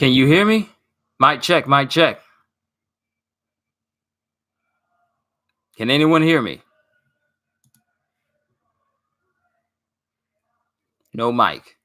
Can you hear me? Mic check, mic check. Can anyone hear me? No mic.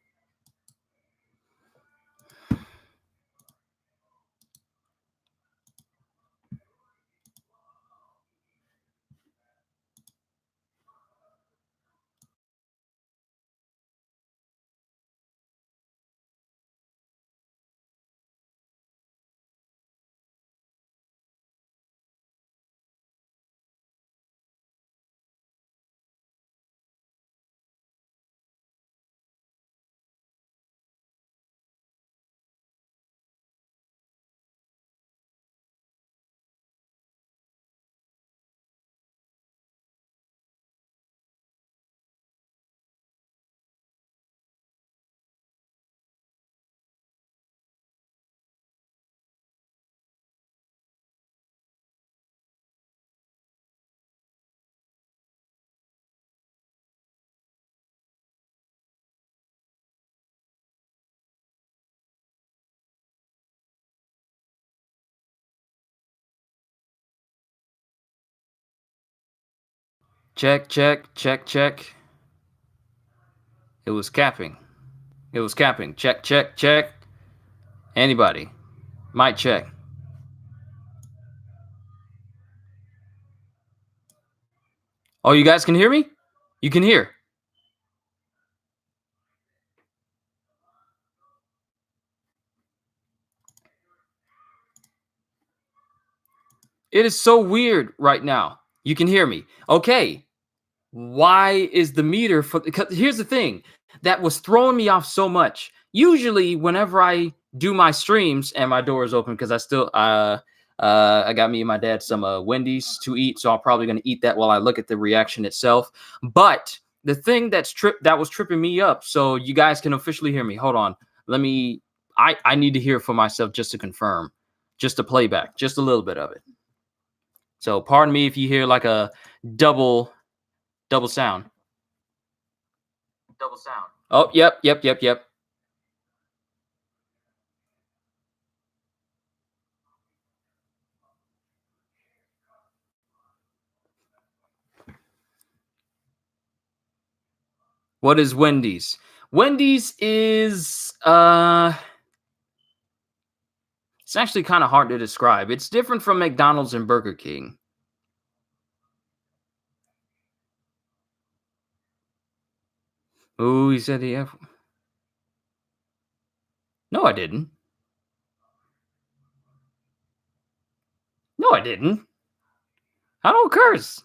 Check, check, check, check. It was capping. It was capping. Check, check, check. Anybody? Mic check. Oh, you guys can hear me? You can hear. It is so weird right now. You can hear me. Okay. Why is the meter for because here's the thing that was throwing me off so much. Usually whenever I do my streams and my door is open because I got me and my dad some Wendy's to eat, so I'm probably gonna eat that while I look at the reaction itself. But the thing that was tripping me up, so you guys can officially hear me. Hold on. Let me I need to hear for myself just to confirm, just to playback, just a little bit of it. So pardon me if you hear like a double sound. Double sound. Oh, yep, yep, yep, yep. What is Wendy's? Wendy's is it's actually kind of hard to describe. It's different from McDonald's and Burger King. Oh, he said the F. No, I didn't. No, I didn't. I don't curse.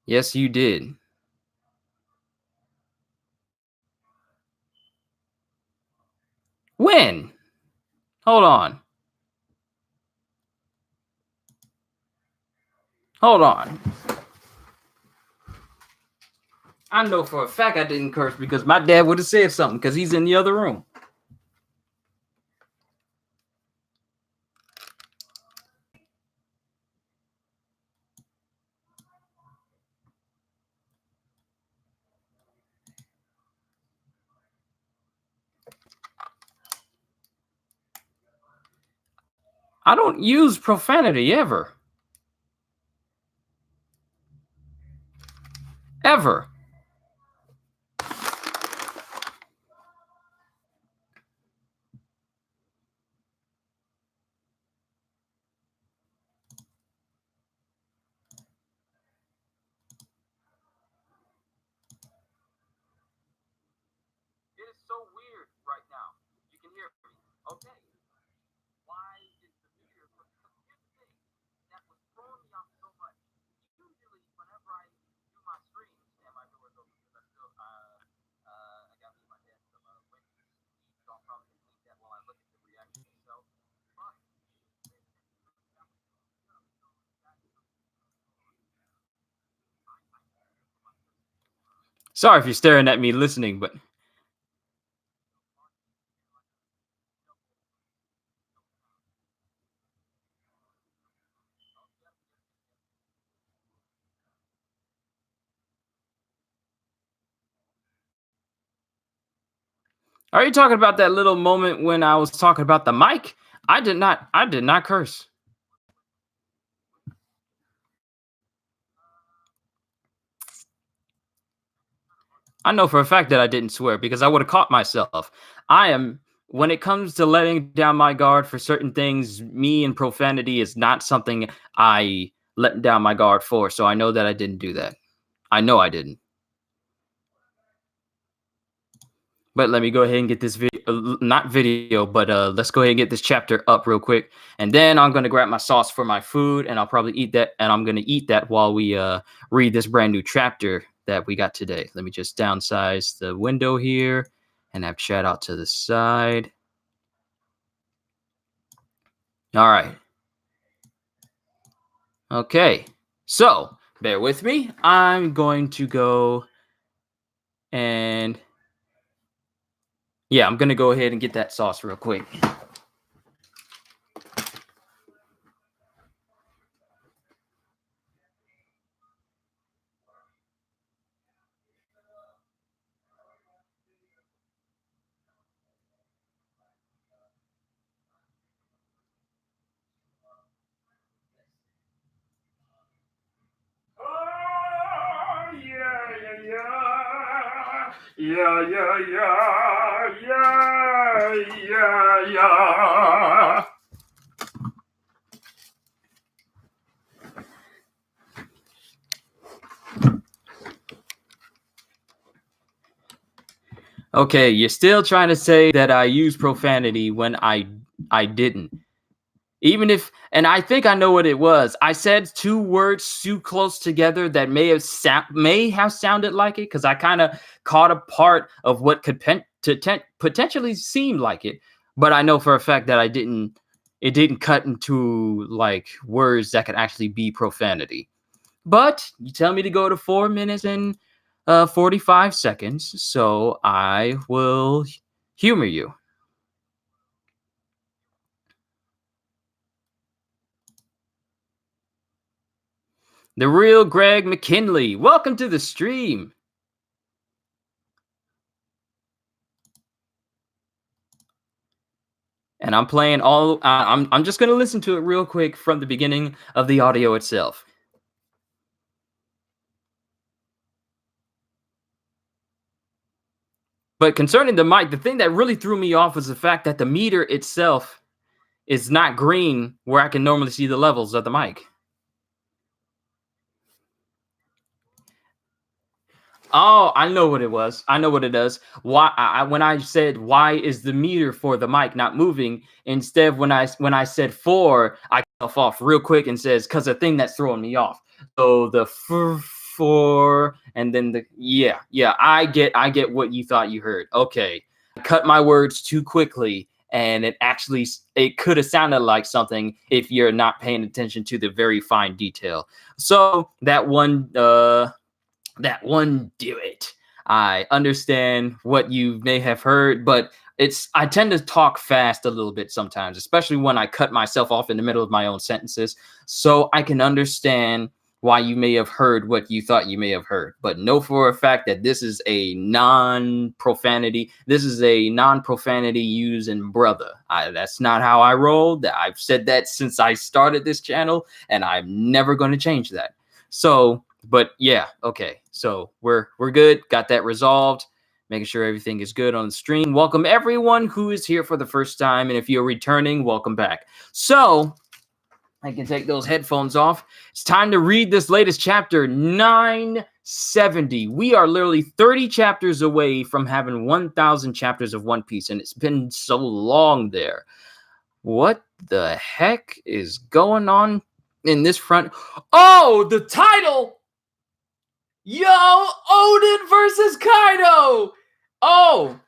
Yes, you did. When? Hold on. Hold on. I know for a fact I didn't curse because my dad would have said something because he's in the other room. I don't use profanity ever. Ever. It is so weird right now. You can hear me. Okay. Why is the meter? Because here's the thing that was throwing me off so much. Usually, whenever I do my streams and my door is open, because I got me and my dad some Wendy's to eat, so I'm probably gonna eat that while I look at the reaction itself. But sorry if you're staring at me listening, but Are you talking about that little moment when I was talking about the mic? I did not curse. I know for a fact that I didn't swear because I would have caught myself. I am, when it comes to letting down my guard for certain things, me and profanity is not something I let down my guard for. So I know that I didn't do that. I know I didn't. But let me go ahead and get this video, not video, but let's go ahead and get this chapter up real quick. And then I'm going to grab my sauce for my food and I'll probably eat that. And I'm going to eat that while we read this brand new chapter that we got today. Let me just downsize the window here and have chat out to the side. All right. Okay. So bear with me. I'm going to go and yeah, I'm going to go ahead and get that sauce real quick. Yeah. Okay, you're still trying to say that I use profanity when I didn't. Even if, and I think I know what it was. I said two words too close together that may have sounded like it because I kind of caught a part of what could potentially seem like it. But I know for a fact that I didn't. It didn't cut into like words that could actually be profanity. But you tell me to go to 4 minutes and 45 seconds, so I will humor you. The real Greg McKinley, welcome to the stream. And I'm playing all. I'm just gonna listen to it real quick from the beginning of the audio itself. But concerning the mic, the thing that really threw me off was the fact that the meter itself is not green where I can normally see the levels of the mic. Oh, I know what it was. I know what it does. Why when I said why is the meter for the mic not moving? Instead, when I said four, I cut off real quick and says because the thing that's throwing me off. So the four and then the yeah. I get what you thought you heard. Okay, I cut my words too quickly, and it could have sounded like something if you're not paying attention to the very fine detail. So that one do it. I understand what you may have heard, but I tend to talk fast a little bit sometimes, especially when I cut myself off in the middle of my own sentences. So I can understand why you may have heard what you thought you may have heard, but know for a fact that this is a non-profanity. This is a non-profanity using brother. That's not how I roll. I've said that since I started this channel, and I'm never going to change that. So, but yeah, okay. So we're good. Got that resolved. Making sure everything is good on the stream. Welcome everyone who is here for the first time, and if you're returning, welcome back. So I can take those headphones off. It's time to read this latest chapter, 970. We are literally 30 chapters away from having 1,000 chapters of One Piece, and it's been so long there. What the heck is going on in this front? Oh, the title! Yo, Oden versus Kaido! Oh!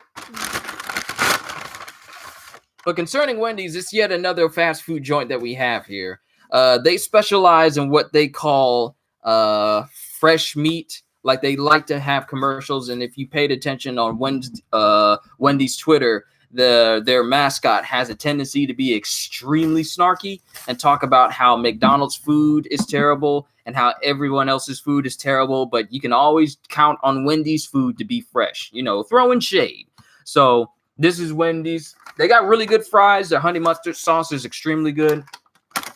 But concerning Wendy's, it's yet another fast food joint that we have here. They specialize in what they call fresh meat. Like they like to have commercials, and if you paid attention on Wendy's Twitter, their mascot has a tendency to be extremely snarky and talk about how McDonald's food is terrible and how everyone else's food is terrible, but you can always count on Wendy's food to be fresh, throwing shade. So This is Wendy's. They got really good fries. Their honey mustard sauce is extremely good.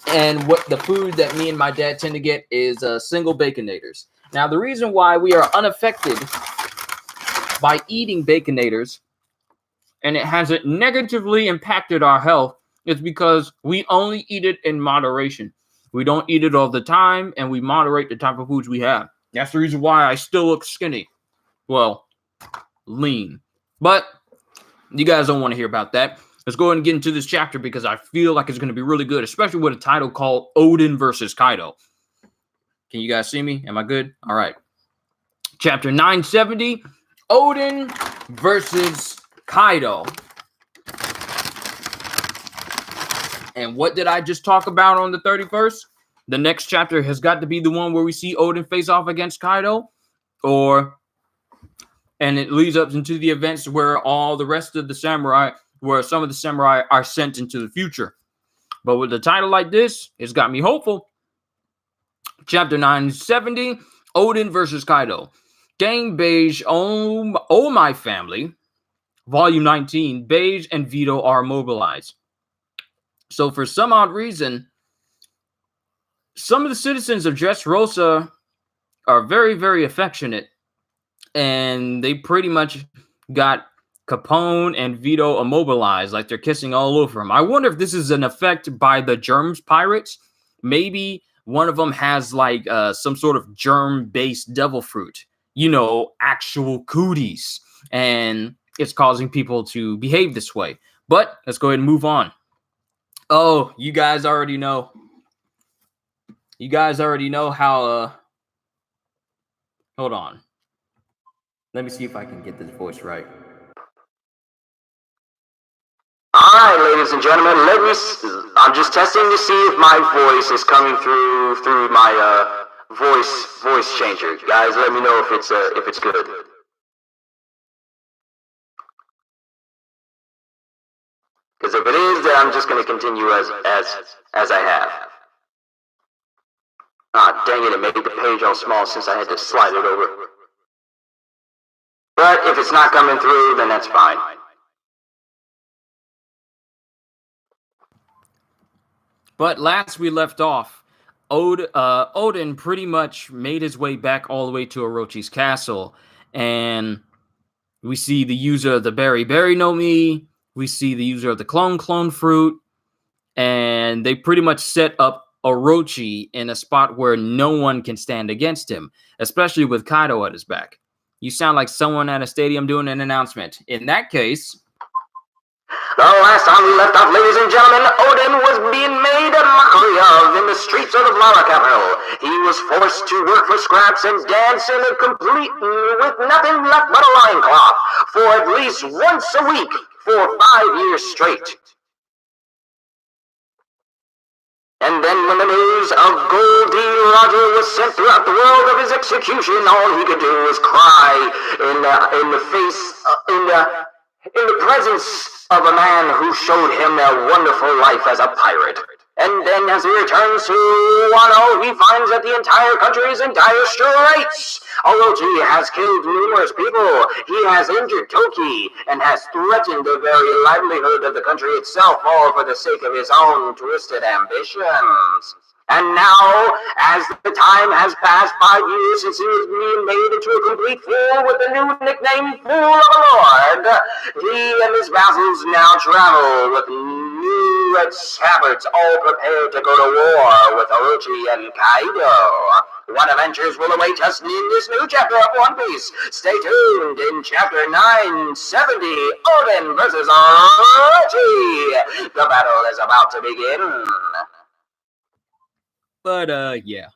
And what the food that me and my dad tend to get is single Baconators. Now, the reason why we are unaffected by eating Baconators and it hasn't negatively impacted our health is because we only eat it in moderation. We don't eat it all the time, and we moderate the type of foods we have. That's the reason why I still look skinny. Well, lean. But you guys don't want to hear about that. Let's go ahead and get into this chapter because I feel like it's going to be really good, especially with a title called Oden versus Kaido. Can you guys see me? Am I good? All right. Chapter 970, Oden versus Kaido. And what did I just talk about on the 31st? The next chapter has got to be the one where we see Oden face off against Kaido, and it leads up into the events where all the rest of the samurai, where some of the samurai are sent into the future. But with a title like this, it's got me hopeful. Chapter 970, Oden versus Kaido. Gang Beige, oh my family. Volume 19, Beige and Vito are mobilized. So for some odd reason, some of the citizens of Dressrosa are very, very affectionate. And they pretty much got Capone and Vito immobilized, like they're kissing all over him. I wonder if this is an effect by the Germs pirates. Maybe one of them has like some sort of germ-based devil fruit. You know, actual cooties. And it's causing people to behave this way. But let's go ahead and move on. Oh, you guys already know. You guys already know how... Hold on. Let me see if I can get this voice right. All right, ladies and gentlemen, I'm just testing to see if my voice is coming through my voice changer. Guys, let me know if it's good. Because if it is, then I'm just going to continue as I have. Ah, dang it made the page all small since I had to slide it over. But if it's not coming through, then that's fine. But last we left off, Oden pretty much made his way back all the way to Orochi's castle. And we see the user of the Berry no Mi. We see the user of the Clone fruit. And they pretty much set up Orochi in a spot where no one can stand against him, especially with Kaido at his back. You sound like someone at a stadium doing an announcement. In that case... The last time we left off, ladies and gentlemen, Oden was being made a mockery of in the streets of the Flower Capital. He was forced to work for scraps and dance in a complete with nothing left but a loincloth for at least once a week for 5 years straight. And then when the news of Goldie Roger was sent throughout the world of his execution, all he could do was cry in the presence of a man who showed him a wonderful life as a pirate. And then as he returns to Wano, he finds that the entire country is in dire straits. Orochi has killed numerous people, he has injured Toki, and has threatened the very livelihood of the country itself, all for the sake of his own twisted ambitions. And now, as the time has passed 5 years since he was being made into a complete fool with the new nickname Fool of a Lord, he and his vassals now travel with new red scabbards, all prepared to go to war with Orochi and Kaido. What adventures will await us in this new chapter of One Piece? Stay tuned in chapter 970, Oden versus Orochi. The battle is about to begin. But yeah,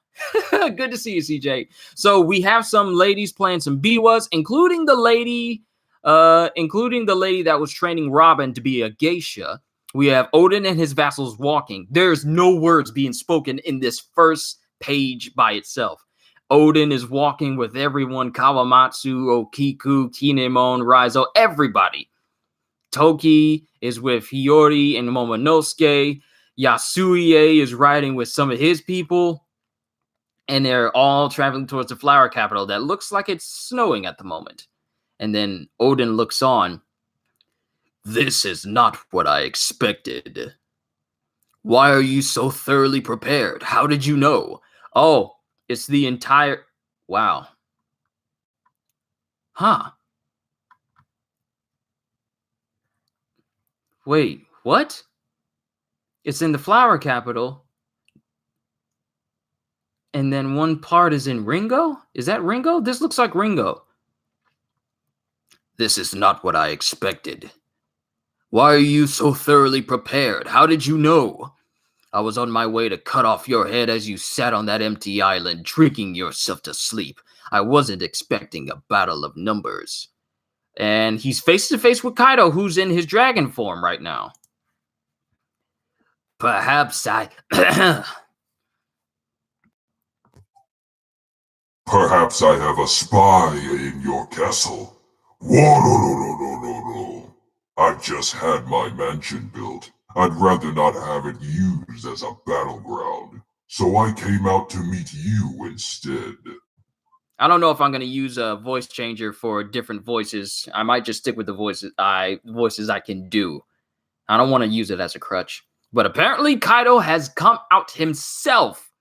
good to see you, CJ. So we have some ladies playing some biwas, including the lady that was training Robin to be a geisha. We have Oden and his vassals walking. There's no words being spoken in this first page by itself. Oden is walking with everyone: Kawamatsu, Okiku, Kinemon, Raizo, everybody. Toki is with Hiyori and Momonosuke. Yasuie is riding with some of his people, and they're all traveling towards the Flower Capital that looks like it's snowing at the moment. And then Oden looks on. This is not what I expected. Why are you so thoroughly prepared? How did you know? Oh, it's the entire... Wow. Huh. Wait, what? It's in the flower capital. And then one part is in Ringo? Is that Ringo? This looks like Ringo. This is not what I expected. Why are you so thoroughly prepared? How did you know? I was on my way to cut off your head as you sat on that empty island, drinking yourself to sleep. I wasn't expecting a battle of numbers. And he's face to face with Kaido, who's in his dragon form right now. Perhaps I... Perhaps I have a spy in your castle. Whoa, no. I've just had my mansion built. I'd rather not have it used as a battleground. So I came out to meet you instead. I don't know if I'm going to use a voice changer for different voices. I might just stick with the voices I can do. I don't want to use it as a crutch. But apparently Kaido has come out himself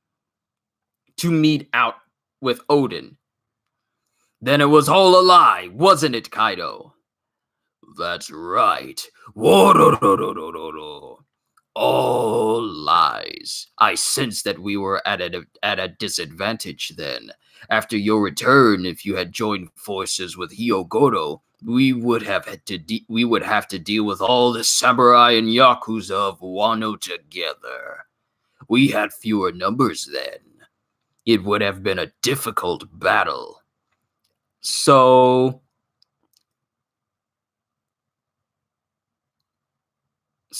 to meet out with Oden. Then it was all a lie, wasn't it, Kaido? That's right. All lies. I sensed that we were at a disadvantage then. After your return, if you had joined forces with Hyogoro, we would have to deal with all the samurai and yakuza of Wano together. We had fewer numbers then. It would have been a difficult battle. So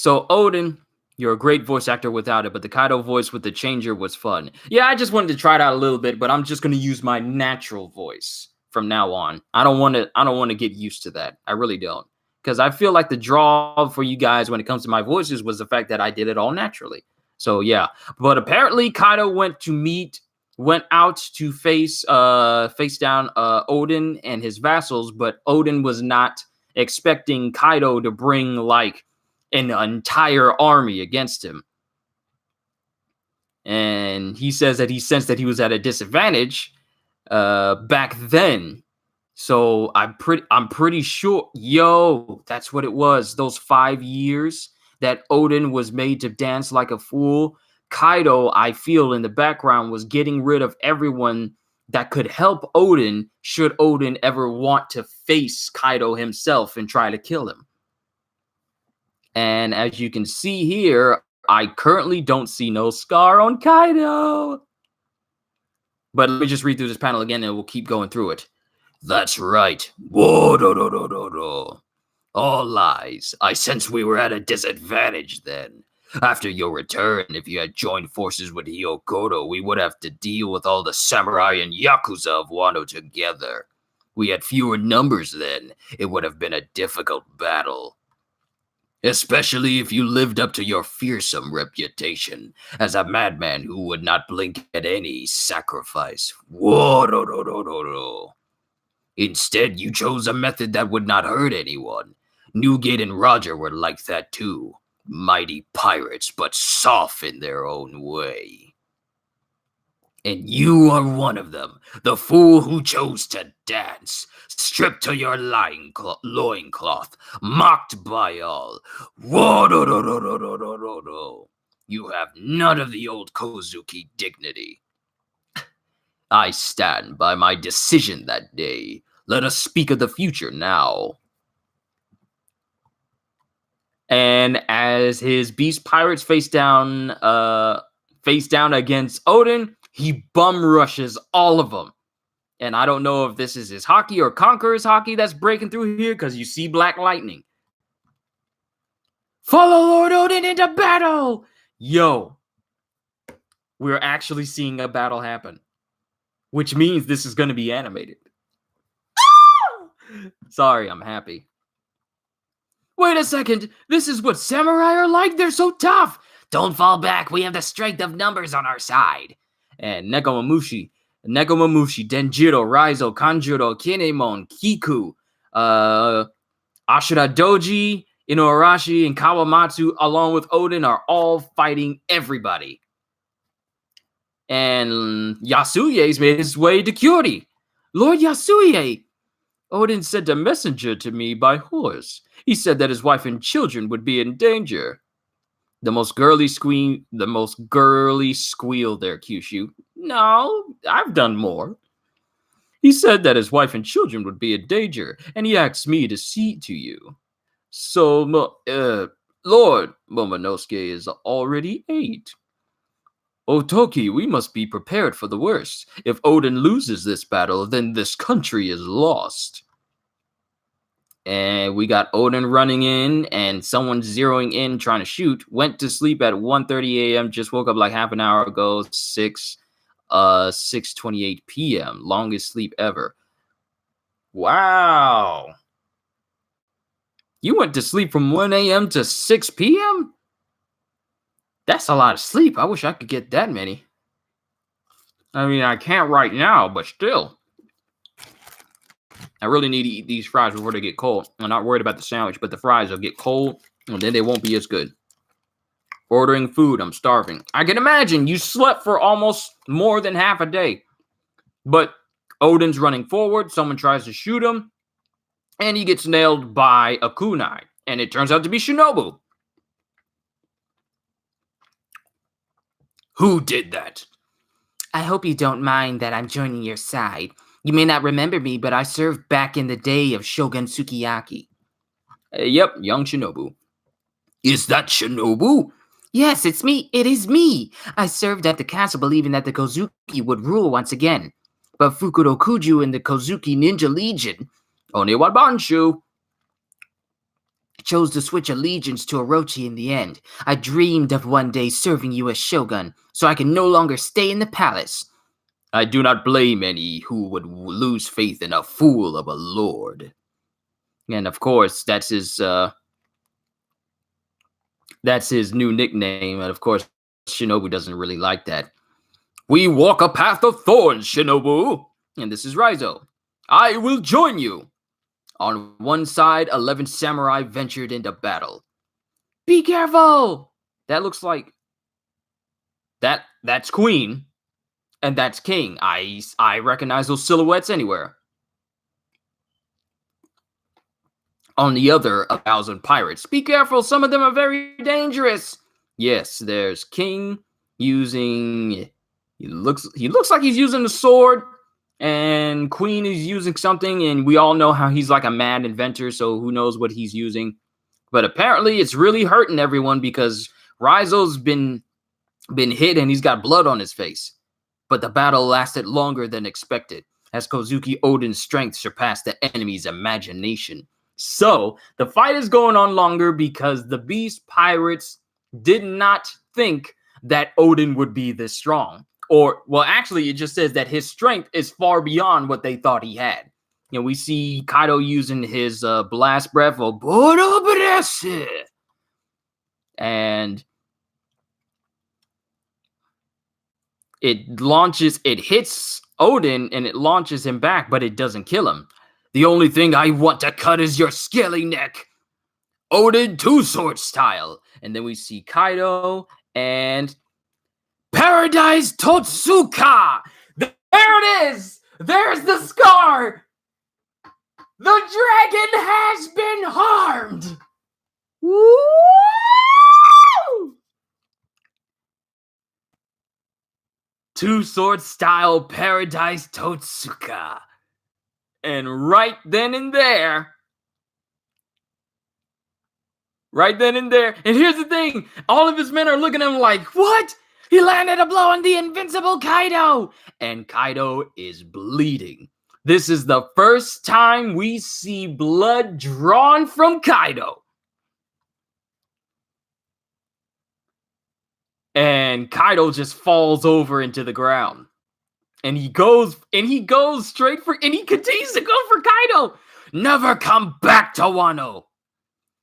Oden, you're a great voice actor without it, but the Kaido voice with the changer was fun. Yeah, I just wanted to try it out a little bit, but I'm just going to use my natural voice from now on. I don't want to get used to that. I really don't. Because I feel like the draw for you guys when it comes to my voices was the fact that I did it all naturally. So yeah, but apparently Kaido went out to face down Oden and his vassals, but Oden was not expecting Kaido to bring like an entire army against him. And he says that he sensed that he was at a disadvantage back then. So I'm pretty sure, that's what it was. Those 5 years that Oden was made to dance like a fool. Kaido, I feel in the background, was getting rid of everyone that could help Oden should Oden ever want to face Kaido himself and try to kill him. And as you can see here, I currently don't see no scar on Kaido. But let me just read through this panel again and we'll keep going through it. That's right. All lies. I sense we were at a disadvantage then. After your return, if you had joined forces with Hyogoro, we would have to deal with all the samurai and yakuza of Wano together. We had fewer numbers then. It would have been a difficult battle. Especially if you lived up to your fearsome reputation as a madman who would not blink at any sacrifice. Instead, you chose a method that would not hurt anyone. Newgate and Roger were like that too. Mighty pirates, but soft in their own way. And you are one of them, the fool who chose to dance, stripped to your loincloth, mocked by all. You have none of the old Kozuki dignity. I stand by my decision that day. Let us speak of the future now. And as his beast pirates face down against Oden, he bum rushes all of them. And I don't know if this is his haki or Conqueror's haki that's breaking through here, because you see Black Lightning. Follow Lord Oden into battle! Yo, we're actually seeing a battle happen, which means this is going to be animated. Sorry, I'm happy. Wait a second, this is what samurai are like? They're so tough! Don't fall back, we have the strength of numbers on our side. And Nekomamushi, Denjiro, Raizo, Kanjuro, Kinemon, Kiku, Ashura Doji, Inuarashi and Kawamatsu, along with Odin, are all fighting everybody. And Yasuye's made his way to Kyori. Lord Yasuye, Odin sent a messenger to me by horse. He said that his wife and children would be in danger. The most girly squeal there, Kyushu. No, I've done more. He said that his wife and children would be in danger, and he asked me to see to you. So, Lord Momonosuke is already 8. Otoki, we must be prepared for the worst. If Odin loses this battle, then this country is lost. And we got Odin running in, and someone zeroing in, trying to shoot. Went to sleep at 1:30 a.m., just woke up like half an hour ago, 6:28 p.m., longest sleep ever. Wow. You went to sleep from 1 a.m. to 6 p.m.? That's a lot of sleep. I wish I could get that many. I mean, I can't right now, but still. I really need to eat these fries before they get cold. I'm not worried about the sandwich, but the fries will get cold, and then they won't be as good. Ordering food, I'm starving. I can imagine you slept for almost more than half a day. But Odin's running forward, someone tries to shoot him, and he gets nailed by a kunai. And it turns out to be Shinobu. Who did that? I hope you don't mind that I'm joining your side. You may not remember me, but I served back in the day of Shogun Sukiyaki. Yep, young Shinobu. Is that Shinobu? Yes, it's me. It is me. I served at the castle believing that the Kozuki would rule once again. But Fukuro Kuju and the Kozuki Ninja Legion, Oniwa Banshu, chose to switch allegiance to Orochi in the end. I dreamed of one day serving you as Shogun, so I can no longer stay in the palace. I do not blame any who would lose faith in a fool of a lord. And of course, that's his new nickname, and of course, Shinobu doesn't really like that. We walk a path of thorns, Shinobu. And this is Raizo. I will join you. On one side, 11 samurai ventured into battle. Be careful! That looks like... That's Queen. And that's King. I recognize those silhouettes anywhere. On the other, 1,000 pirates. Be careful, some of them are very dangerous. Yes, there's King using... He looks like he's using the sword. And Queen is using something, and we all know how he's like a mad inventor, so who knows what he's using. But apparently it's really hurting everyone because Raizo's been hit and he's got blood on his face. But the battle lasted longer than expected, as Kozuki Odin's strength surpassed the enemy's imagination. So, the fight is going on longer because the Beast Pirates did not think that Odin would be this strong. Or, well, actually, it just says that his strength is far beyond what they thought he had. You know, we see Kaido using his blast breath of Borobrese. And it hits Odin and it launches him back, but it doesn't kill him. The only thing I want to cut is your scaly neck. Odin two-sword style. And then we see Kaido and Paradise Totsuka! There it is! There's the scar! The dragon has been harmed! Woo! Two-sword style Paradise Totsuka. And right then and there, and here's the thing, all of his men are looking at him like, what? He landed a blow on the invincible Kaido! And Kaido is bleeding. This is the first time we see blood drawn from Kaido. And Kaido just falls over into the ground. And he goes straight for, and he continues to go for Kaido. Never come back to Wano.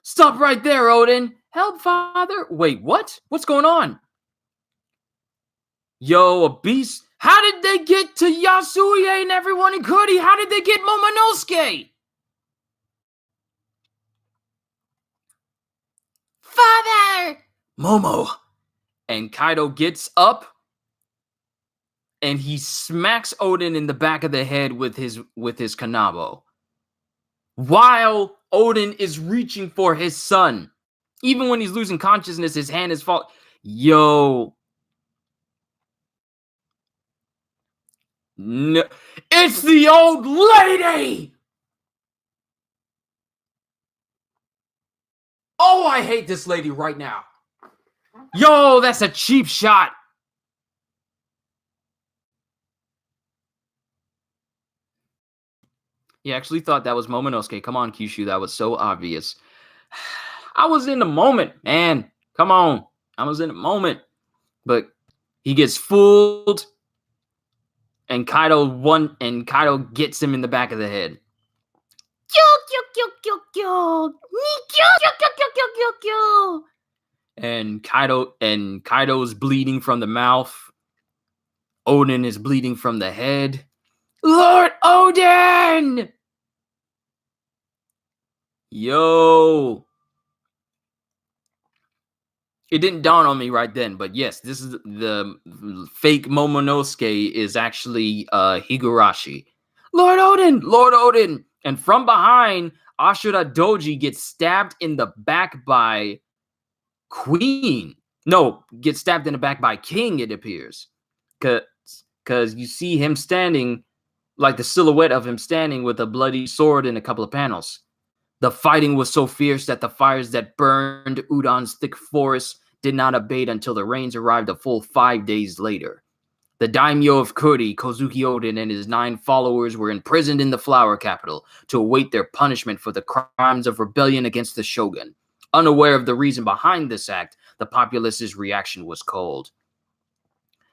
Stop right there, Odin. Help, father. Wait, what? What's going on? Yo, a beast. How did they get to Yasuye and everyone in Kuri? How did they get Momonosuke? Father! Momo. And Kaido gets up and he smacks Oden in the back of the head with his Kanabo. While Oden is reaching for his son. Even when he's losing consciousness, his hand is fall. Yo. No. It's the old lady! Oh, I hate this lady right now. Yo, that's a cheap shot. He actually thought that was Momonosuke. Come on, Kyushu. That was so obvious. I was in the moment, man. Come on. I was in the moment. But he gets fooled. And Kaido gets him in the back of the head. And Kaido's bleeding from the mouth. Oden is bleeding from the head. Lord Oden! Yo. It didn't dawn on me right then, but yes, this is the fake Momonosuke is actually Higurashi. Lord Oden! Lord Oden! And from behind, Ashura Doji gets stabbed in the back by Queen. No, gets stabbed in the back by King, it appears. Because you see him standing, like the silhouette of him standing with a bloody sword in a couple of panels. The fighting was so fierce that the fires that burned Udon's thick forest did not abate until the rains arrived a full 5 days later. The daimyo of Kuri, Kozuki Oden, and his 9 followers were imprisoned in the flower capital to await their punishment for the crimes of rebellion against the shogun. Unaware of the reason behind this act, the populace's reaction was cold.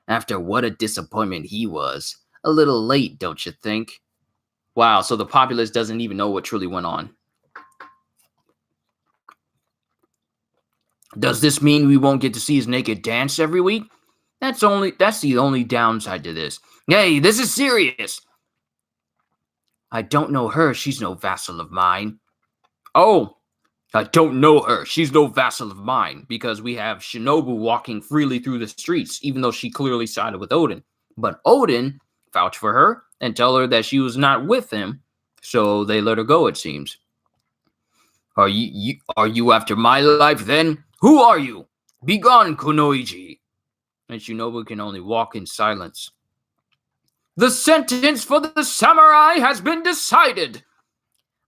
After what a disappointment he was. A little late, don't you think? Wow, so the populace doesn't even know what truly went on. Does this mean we won't get to see his naked dance every week? That's the only downside to this. Hey, this is serious. I don't know her. She's no vassal of mine. Oh, I don't know her. She's no vassal of mine because we have Shinobu walking freely through the streets, even though she clearly sided with Oden. But Oden vouched for her and tell her that she was not with him, so they let her go, it seems. Are you after my life then? Who are you? Begone, Kunoichi. And Shinobu can only walk in silence. The sentence for the samurai has been decided.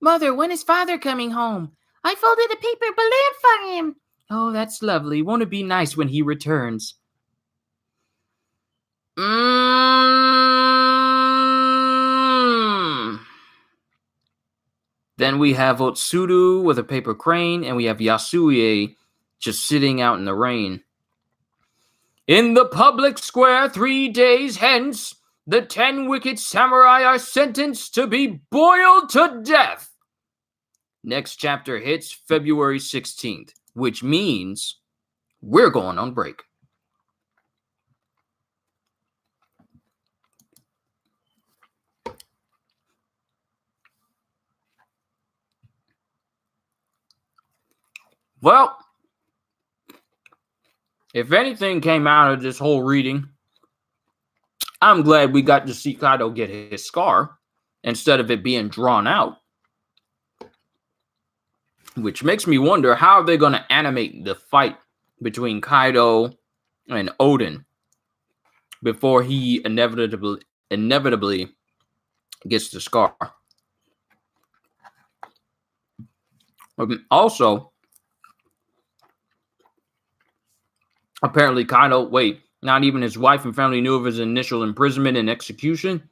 Mother, when is father coming home? I folded a paper balloon for him. Oh, that's lovely. Won't it be nice when he returns? Then we have Otsuru with a paper crane, and we have Yasuie just sitting out in the rain. In the public square 3 days hence, the 10 wicked samurai are sentenced to be boiled to death. Next chapter hits February 16th, which means we're going on break. Well, if anything came out of this whole reading, I'm glad we got to see Kaido get his scar instead of it being drawn out. Which makes me wonder how they're going to animate the fight between Kaido and Oden before he inevitably gets the scar. Also, apparently Kaido, not even his wife and family knew of his initial imprisonment and execution?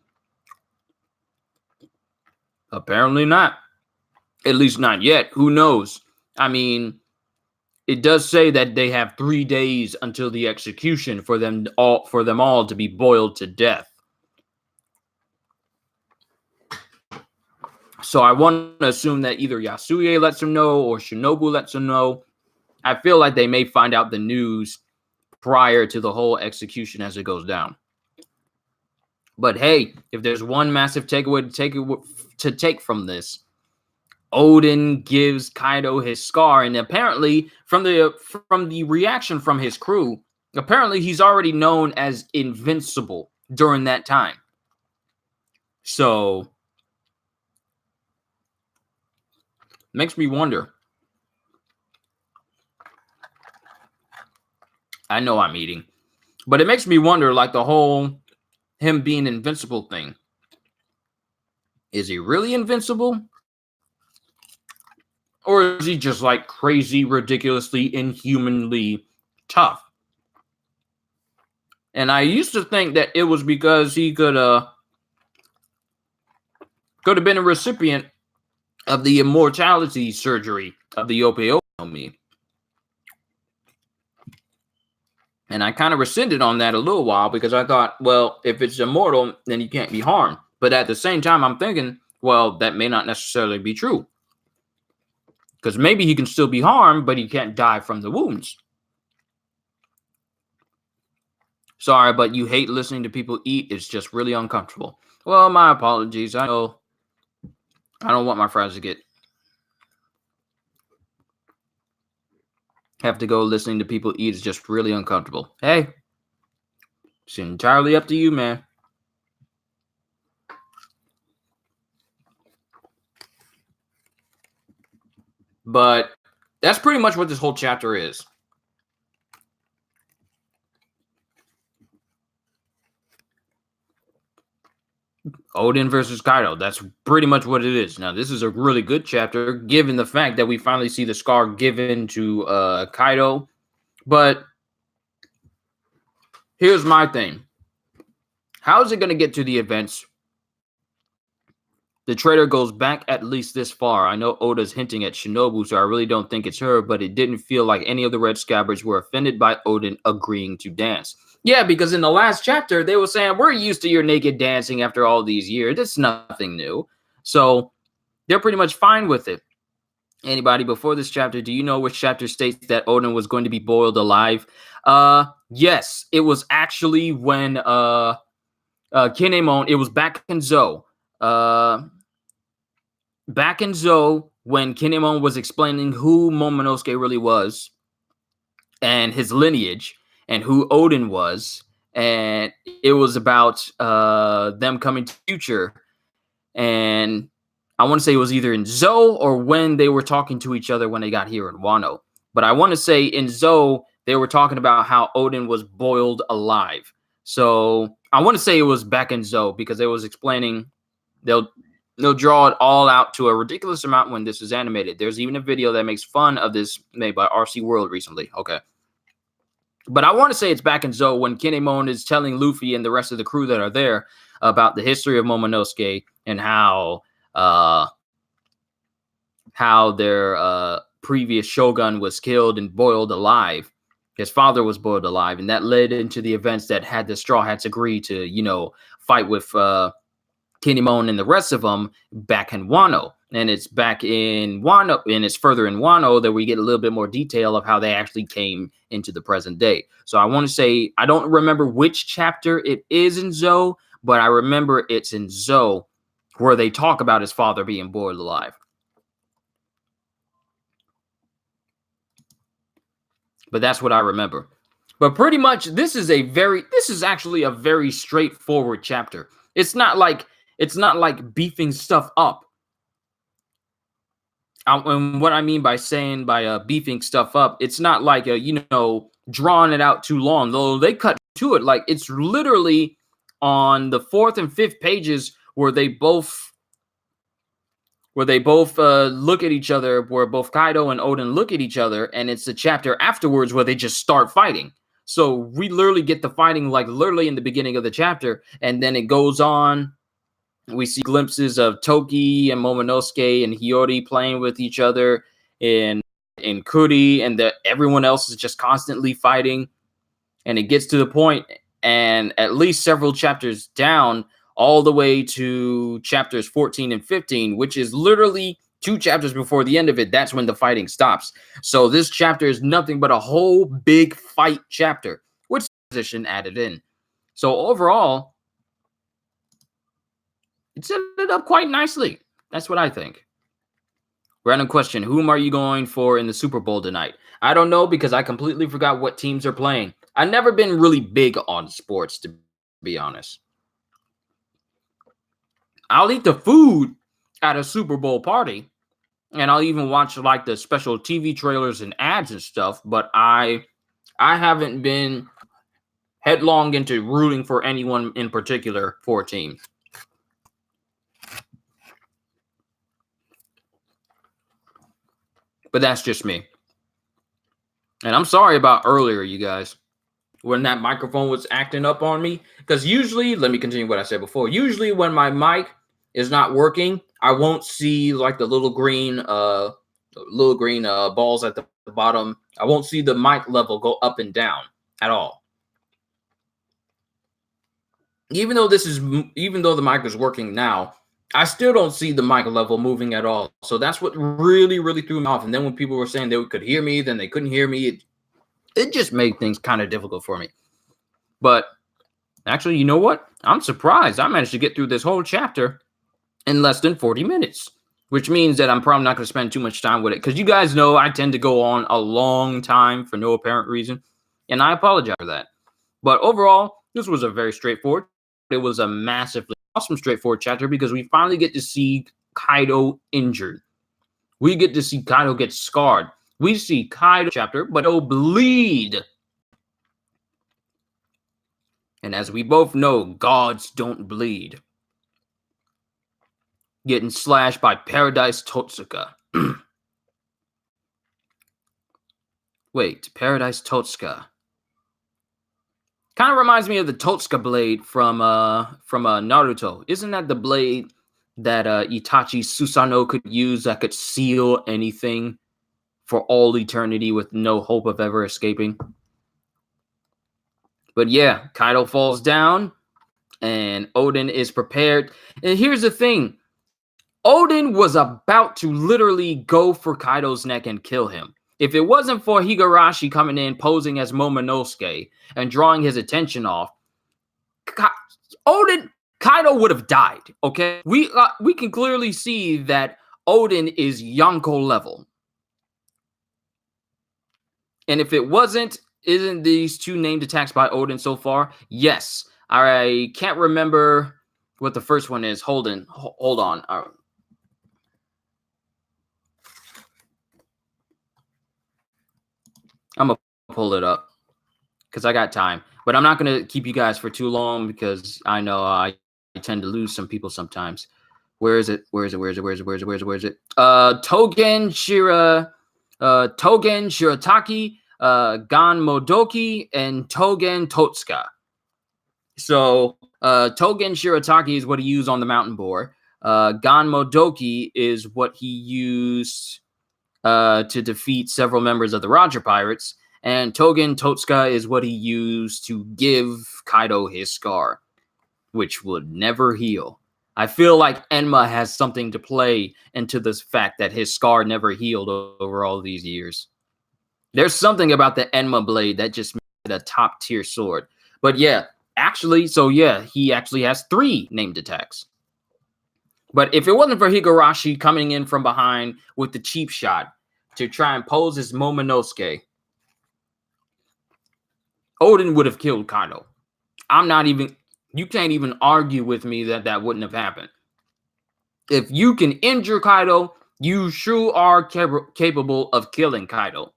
Apparently not. At least not yet. Who knows? I mean, it does say that they have 3 days until the execution for them all to be boiled to death. So I want to assume that either Yasuie lets him know or Shinobu lets him know. I feel like they may find out the news prior to the whole execution as it goes down. But hey, if there's one massive takeaway to take from this, Odin gives Kaido his scar, and apparently from the reaction from his crew, apparently he's already known as invincible during that time. So makes me wonder. I know I'm eating, but it makes me wonder, like, the whole him being invincible thing. Is he really invincible? Or is he just like crazy, ridiculously, inhumanly tough? And I used to think that it was because he could have been a recipient of the immortality surgery of the Opeomi. And I kind of rescinded on that a little while because I thought, well, if it's immortal, then he can't be harmed. But at the same time, I'm thinking, well, that may not necessarily be true. Because maybe he can still be harmed, but he can't die from the wounds. Sorry, but you hate listening to people eat. It's just really uncomfortable. Well, my apologies. I know I don't want my fries to have to go listening to people eat. It's just really uncomfortable. Hey, it's entirely up to you, man. But that's pretty much what this whole chapter is. Odin versus Kaido. That's pretty much what it is. Now, this is a really good chapter, given the fact that we finally see the scar given to Kaido. But here's my thing. How is it going to get to the events? The traitor goes back at least this far. I know Oda's hinting at Shinobu, so I really don't think it's her, but it didn't feel like any of the Red Scabbards were offended by Odin agreeing to dance. Yeah, because in the last chapter, they were saying, we're used to your naked dancing after all these years. It's nothing new. So they're pretty much fine with it. Anybody before this chapter, do you know which chapter states that Odin was going to be boiled alive? Yes, it was actually when Kinemon, it was back in Zou. Back in Zou, when Kinemon was explaining who Momonosuke really was and his lineage and who Odin was, and it was about them coming to the future. And I want to say it was either in Zou or when they were talking to each other when they got here in Wano. But I want to say in Zou, they were talking about how Odin was boiled alive. So I want to say it was back in Zou because it was explaining they'll draw it all out to a ridiculous amount when this is animated. There's even a video that makes fun of this made by RC World recently. Okay. But I want to say it's back in Zou when Kinemon is telling Luffy and the rest of the crew that are there about the history of Momonosuke and how their previous shogun was killed and boiled alive. His father was boiled alive, and that led into the events that had the Straw Hats agree to, fight with Kinemon and the rest of them back in Wano. And it's back in Wano, and it's further in Wano that we get a little bit more detail of how they actually came into the present day. So I want to say, I don't remember which chapter it is in Zou, but I remember it's in Zou where they talk about his father being boiled alive. But that's what I remember. But pretty much, this is actually a very straightforward chapter. It's not like beefing stuff up. And what I mean by beefing stuff up, it's not like drawing it out too long. Though they cut to it, like it's literally on the 4th and 5th pages where they both look at each other, where both Kaido and Odin look at each other, and it's the chapter afterwards where they just start fighting. So we literally get the fighting like literally in the beginning of the chapter, and then it goes on. We see glimpses of Toki and Momonosuke and Hiyori playing with each other in Kuri, and everyone else is just constantly fighting. And it gets to the point, and at least several chapters down, all the way to chapters 14 and 15, which is literally 2 chapters before the end of it. That's when the fighting stops. So this chapter is nothing but a whole big fight chapter, which position added in. So overall, it set it up quite nicely. That's what I think. Random question. Whom are you going for in the Super Bowl tonight? I don't know because I completely forgot what teams are playing. I've never been really big on sports, to be honest. I'll eat the food at a Super Bowl party, and I'll even watch like the special TV trailers and ads and stuff, but I haven't been headlong into rooting for anyone in particular for a team. But that's just me. And I'm sorry about earlier, you guys, when that microphone was acting up on me. Because usually, let me continue what I said before. Usually when my mic is not working, I won't see like the little green balls at the bottom. I won't see the mic level go up and down at all. Even though the mic is working now, I still don't see the mic level moving at all. So that's what really, really threw me off. And then when people were saying they could hear me, then they couldn't hear me, it just made things kind of difficult for me. But actually, you know what? I'm surprised. I managed to get through this whole chapter in less than 40 minutes, which means that I'm probably not going to spend too much time with it. Because you guys know I tend to go on a long time for no apparent reason. And I apologize for that. But overall, this was a very straightforward. It was a massively awesome, straightforward chapter because we finally get to see Kaido injured. We get to see Kaido get scarred. We see Kaido chapter, but he'll bleed. And as we both know, gods don't bleed. Getting slashed by Paradise Totsuka. Wait, Paradise Totsuka. Kind of reminds me of the Totsuka blade from Naruto. Isn't that the blade that Itachi Susanoo could use that could seal anything for all eternity with no hope of ever escaping? But yeah, Kaido falls down and Oden is prepared. And here's the thing. Oden was about to literally go for Kaido's neck and kill him. If it wasn't for Higurashi coming in, posing as Momonosuke, and drawing his attention off, Kaido would have died, okay? We can clearly see that Oden is Yonko level. And if it wasn't, isn't these two named attacks by Oden so far? Yes. I can't remember what the first one is. Hold on. I'm going to pull it up because I got time. But I'm not going to keep you guys for too long because I know I tend to lose some people sometimes. Where is it? Togen Shirataki, Gan Modoki, and Togen Totsuka. So Togen Shirataki is what he used on the mountain boar. Gan Modoki is what he used to defeat several members of the Roger Pirates, and Togen Totsuka is what he used to give Kaido his scar, which would never heal. I feel like Enma has something to play into this fact that his scar never healed over all these years. There's something about the Enma blade that just made it a top tier sword. But yeah, he actually has 3 named attacks. But if it wasn't for Higurashi coming in from behind with the cheap shot to try and pose as Momonosuke, Oden would have killed Kaido. You can't even argue with me that wouldn't have happened. If you can injure Kaido, you sure are capable of killing Kaido.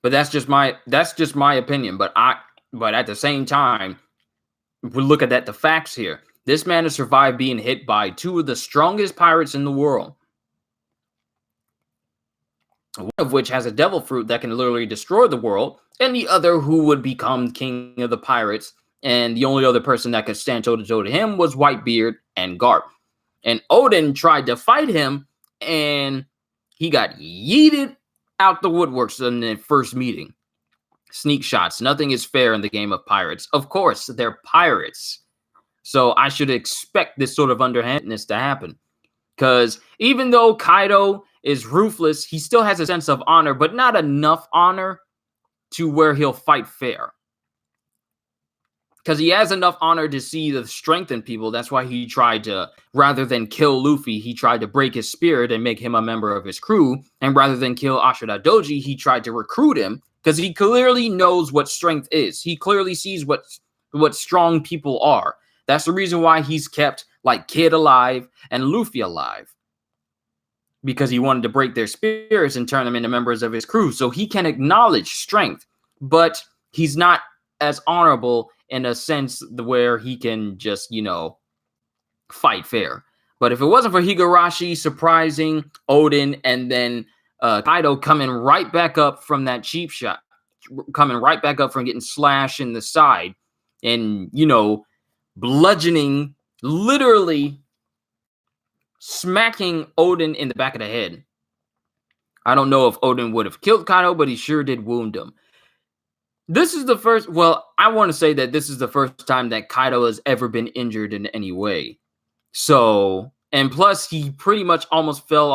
But that's just my opinion. But at the same time, if we look at the facts here. This man has survived being hit by 2 of the strongest pirates in the world. One of which has a devil fruit that can literally destroy the world, and the other who would become king of the pirates. And the only other person that could stand toe-to-toe to him was Whitebeard and Garp. And Oden tried to fight him, and he got yeeted out the woodworks in the first meeting. Sneak shots. Nothing is fair in the game of pirates. Of course, they're pirates. So I should expect this sort of underhandedness to happen. Because even though Kaido is ruthless, he still has a sense of honor, but not enough honor to where he'll fight fair. because he has enough honor to see the strength in people. That's why he tried to, rather than kill Luffy, he tried to break his spirit and make him a member of his crew. And rather than kill Ashura Doji, he tried to recruit him because he clearly knows what strength is. He clearly sees what strong people are. That's the reason why he's kept like Kid alive and Luffy alive, because he wanted to break their spirits and turn them into members of his crew. So he can acknowledge strength, but he's not as honorable in a sense where he can just, fight fair. But if it wasn't for Higurashi surprising Oden and then Kaido coming right back up from that cheap shot, coming right back up from getting slashed in the side and, bludgeoning, literally smacking Oden in the back of the head. I don't know if Oden would have killed Kaido, but he sure did wound him. This is the first, I want to say that this is the first time that Kaido has ever been injured in any way. So, and plus he pretty much almost fell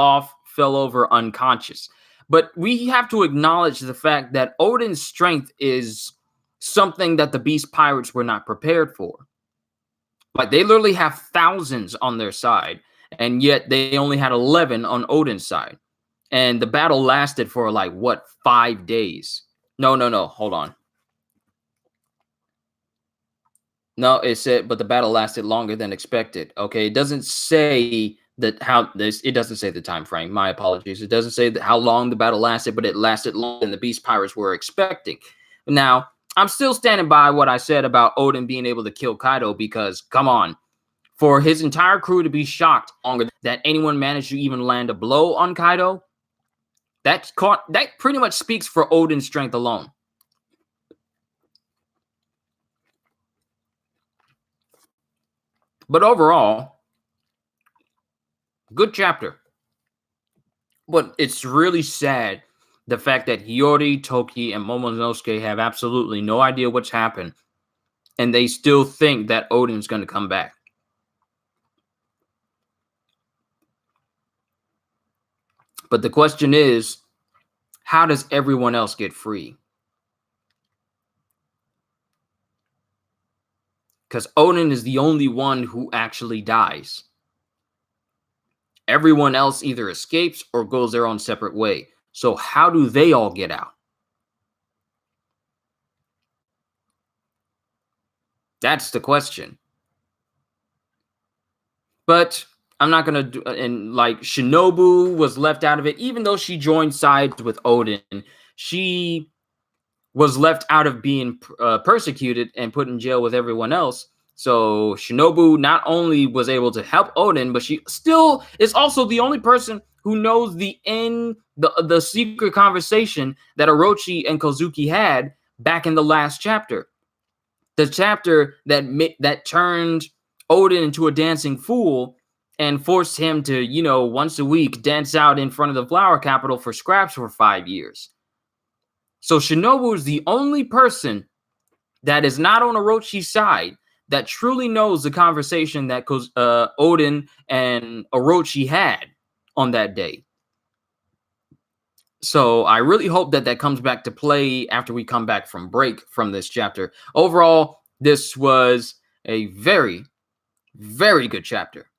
over unconscious. But we have to acknowledge the fact that Oden's strength is something that the Beast Pirates were not prepared for. Like, they literally have thousands on their side, and yet they only had 11 on Oden's side. And the battle lasted for 5 days? No, hold on. No, it said, but the battle lasted longer than expected. Okay, it doesn't say that it doesn't say the time frame. My apologies. It doesn't say that how long the battle lasted, but it lasted longer than the Beast Pirates were expecting. Now, I'm still standing by what I said about Oden being able to kill Kaido, because, come on, for his entire crew to be shocked longer that anyone managed to even land a blow on Kaido, that pretty much speaks for Oden's strength alone. But overall, good chapter. But it's really sad, the fact that Hiyori, Toki, and Momonosuke have absolutely no idea what's happened, and they still think that Oden's going to come back. But the question is, how does everyone else get free? Because Oden is the only one who actually dies. Everyone else either escapes or goes their own separate way. So how do they all get out? That's the question. But I'm not going to do, and Shinobu was left out of it, even though she joined sides with Oden. She was left out of being persecuted and put in jail with everyone else. So Shinobu not only was able to help Oden, but she still is also the only person who knows the secret conversation that Orochi and Kozuki had back in the last chapter. The chapter that turned Oden into a dancing fool and forced him to, once a week dance out in front of the flower capital for scraps for 5 years. So Shinobu is the only person that is not on Orochi's side that truly knows the conversation that Oden and Orochi had on that day. So I really hope that comes back to play after we come back from break from this chapter. Overall, this was a very, very good chapter,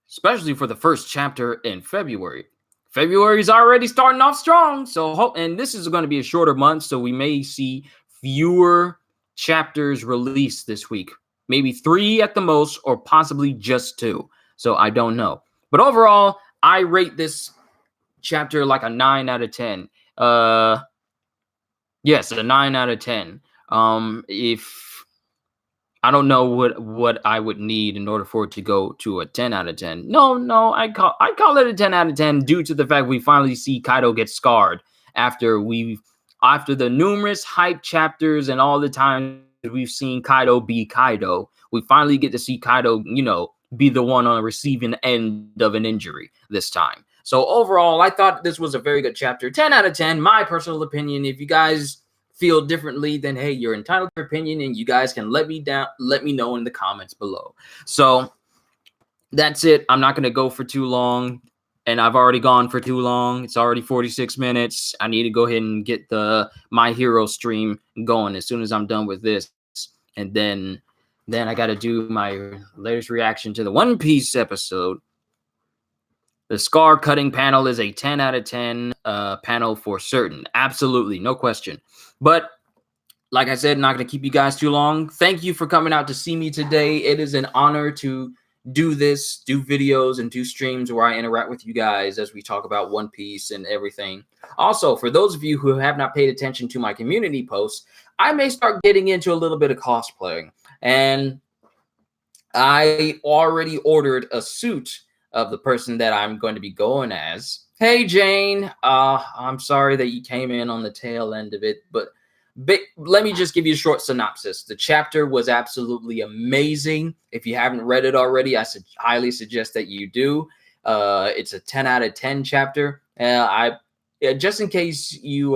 especially for the first chapter in February. February is already starting off strong, and this is going to be a shorter month, so we may see fewer chapters released this week. Maybe 3 at the most, or possibly just 2. So I don't know. But overall, I rate this chapter like a 9 out of 10. Yes, a 9 out of 10. If I don't know what I would need in order for it to go to a 10 out of 10. No, I call it a 10 out of 10 due to the fact we finally see Kaido get scarred after the numerous hype chapters and all the time we've seen Kaido be Kaido. We finally get to see Kaido, be the one on the receiving end of an injury this time. So overall, I thought this was a very good chapter. 10 out of 10, my personal opinion. If you guys feel differently, then hey, you're entitled to your opinion, and you guys can let me know in the comments below. So that's it. I'm not going to go for too long, and I've already gone for too long. It's already 46 minutes. I need to go ahead and get the My Hero stream going as soon as I'm done with this. And then I got to do my latest reaction to the One Piece episode. The scar cutting panel is a 10 out of 10 panel for certain. Absolutely, no question. But like I said, not going to keep you guys too long. Thank you for coming out to see me today. It is an honor to do this, do videos, and do streams where I interact with you guys as we talk about One Piece and everything. Also, for those of you who have not paid attention to my community posts, I may start getting into a little bit of cosplaying. And I already ordered a suit of the person that I'm going to be going as. Hey, Jane. I'm sorry that you came in on the tail end of it, but let me just give you a short synopsis. The chapter was absolutely amazing. If you haven't read it already, I highly suggest that you do. It's a 10 out of 10 chapter. Just in case you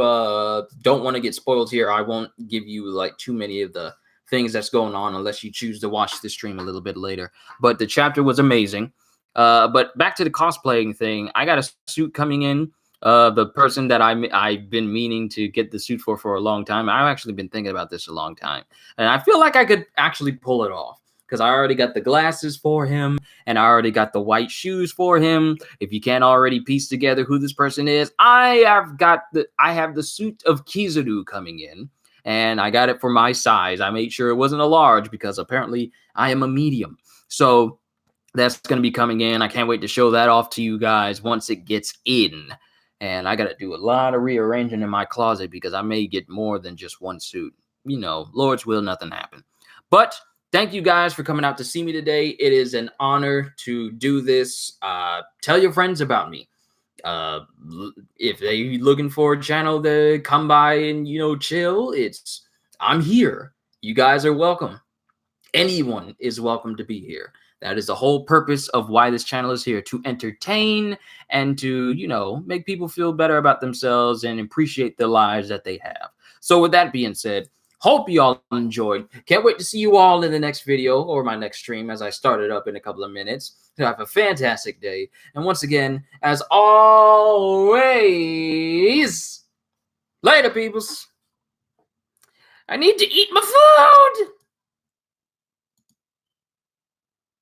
don't want to get spoiled here, I won't give you like too many of the things that's going on unless you choose to watch the stream a little bit later. But the chapter was amazing. But back to the cosplaying thing, I got a suit coming in. The person that I've been meaning to get the suit for a long time. I've actually been thinking about this a long time, and I feel like I could actually pull it off because I already got the glasses for him, and I already got the white shoes for him. If you can't already piece together who this person is, I have the suit of Kizaru coming in, and I got it for my size. I made sure it wasn't a large because apparently I am a medium. So that's going to be coming in. I can't wait to show that off to you guys once it gets in. And I got to do a lot of rearranging in my closet because I may get more than just one suit. You know, Lord's will, nothing happen. But thank you guys for coming out to see me today. It is an honor to do this. Tell your friends about me. If they're looking for a channel to come by and, you know, chill, I'm here. You guys are welcome. Anyone is welcome to be here. That is the whole purpose of why this channel is here, to entertain and to, you know, make people feel better about themselves and appreciate the lives that they have. So with that being said, hope you all enjoyed. Can't wait to see you all in the next video or my next stream as I start it up in a couple of minutes. So have a fantastic day. And once again, as always, later, peoples. I need to eat my food.